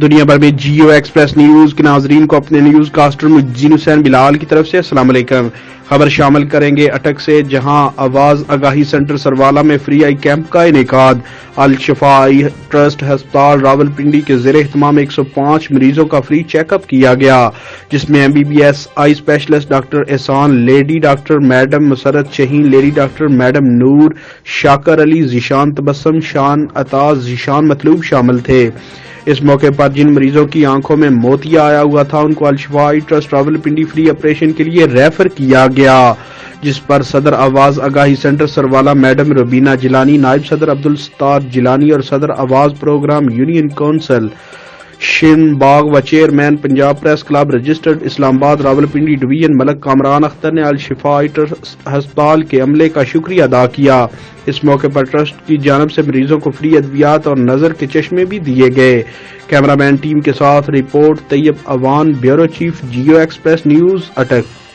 دنیا بھر میں جیو ایکسپریس نیوز کے ناظرین کو اپنے نیوز کاسٹر مجین حسین بلال کی طرف سے السلام علیکم۔ خبر شامل کریں گے اٹک سے، جہاں آواز آگاہی سینٹر سروالا میں فری آئی کیمپ کا انعقاد۔ الشفا آئی ٹرسٹ ہسپتال راولپنڈی کے زیر اہتمام 105 مریضوں کا فری چیک اپ کیا گیا، جس میں MBBS آئی اسپیشلسٹ ڈاکٹر احسان، لیڈی ڈاکٹر میڈم مسرت شہین، لیڈی ڈاکٹر میڈم نور، شاکر علی، ذیشان تبسم، شان عطا، ذیشان مطلوب شامل تھے۔ اس موقع پر جن مریضوں کی آنکھوں میں موتیا آیا ہوا تھا ان کو Al Shifa eye trust Rawalpindi free operation کے لیے ریفر کیا گیا، جس پر صدر آواز آگاہی سینٹر سروالا میڈم ربینہ جیلانی، نائب صدر عبدالستار جیلانی اور صدر آواز پروگرام یونین کونسل شین باغ و chairman Punjab press club registered Islamabad Rawalpindi division Malik Kamran Akhtar نے الشفا آئی ٹرسٹ ہسپتال کے عملے کا شکریہ ادا کیا۔ اس موقع پر ٹرسٹ کی جانب سے مریضوں کو فری ادویات اور نظر کے چشمے بھی دیے گئے۔ کیمرہ مین ٹیم کے ساتھ report Tayyab Awan, bureau chief Geo express news, اٹک۔